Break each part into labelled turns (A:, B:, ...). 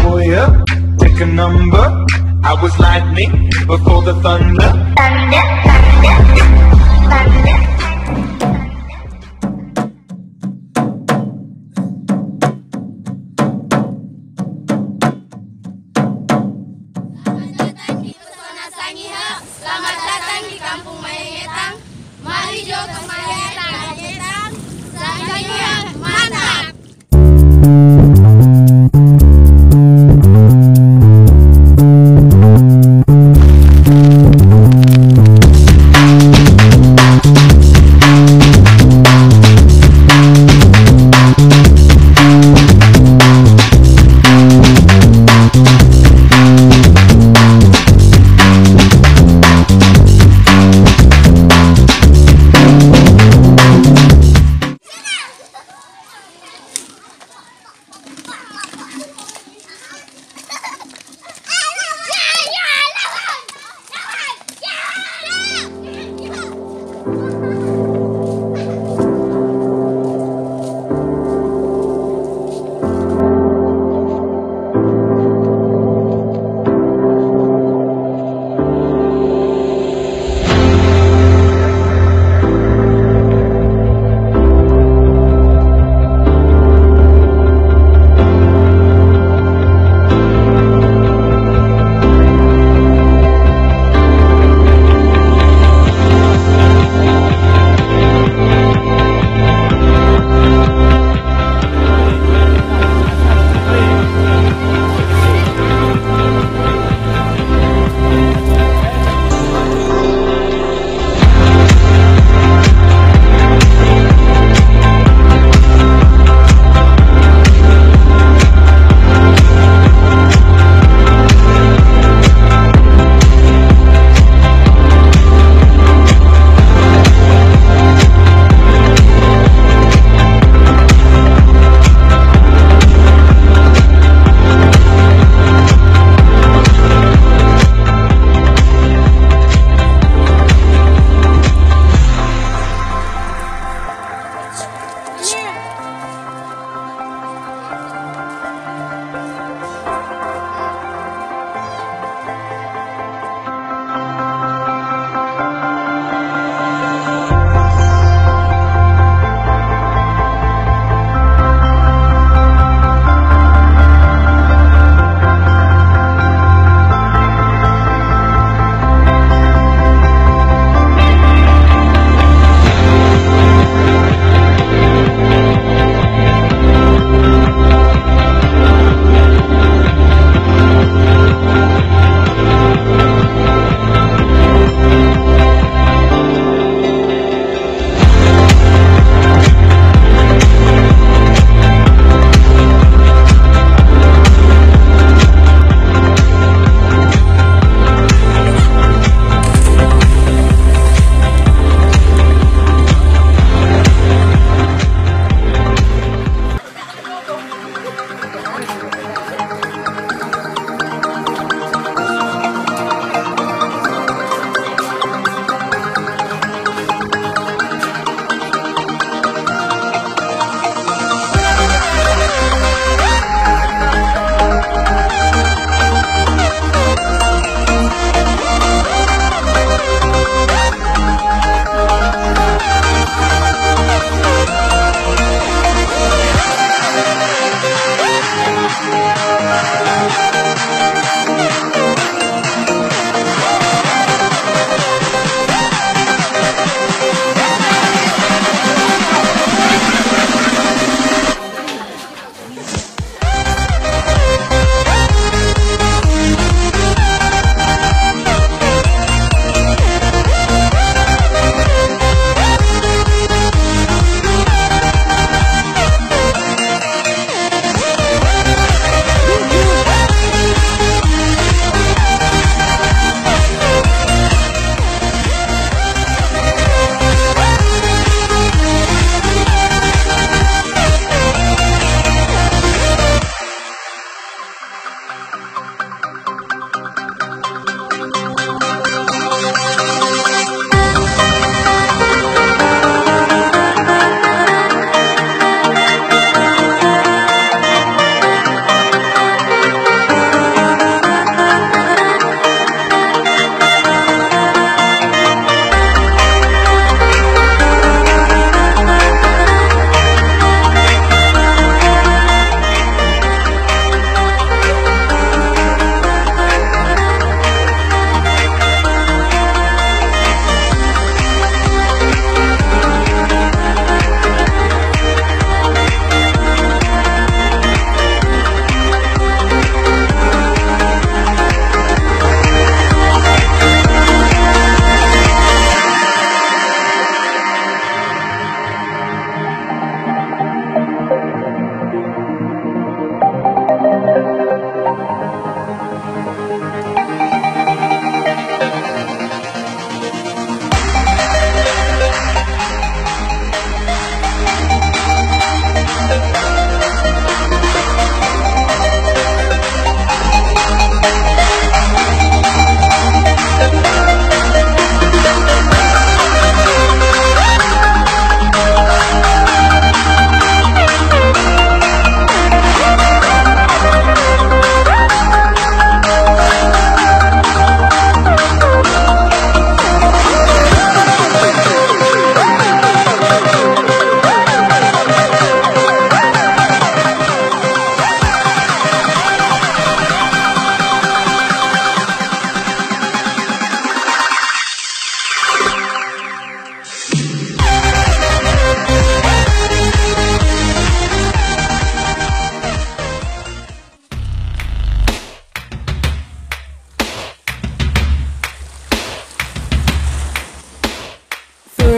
A: for you. Pick a number. I was lightning before the thunder.
B: Thunder, thunder, thunder.
C: Selamat datang di Pesona Sangihe. Selamat datang di Kampung Mahengetang. Mari joget Mahengetang. Mahengetang, Sangihe, mantap.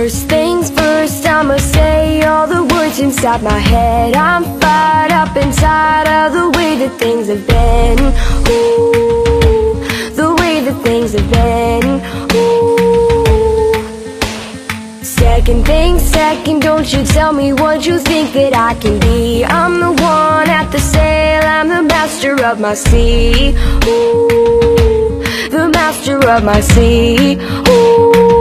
D: First things first, I'ma say all the words inside my head. I'm fired up inside of the way that things have been. Ooh, the way that things have been. Ooh. Second things second, don't you tell me what you think that I can be. I'm the one at the sail, I'm the master of my sea. Ooh, the master of my sea. Ooh.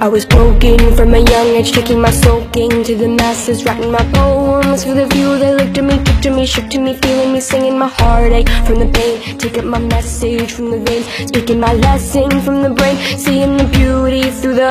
D: I was broken from a young age, taking my soaking to the masses, writing my poems for the few that looked at me, took to me, shook to me, feeling me, singing my heartache from the pain, taking my message from the veins, speaking my lesson from the brain, seeing the beauty through the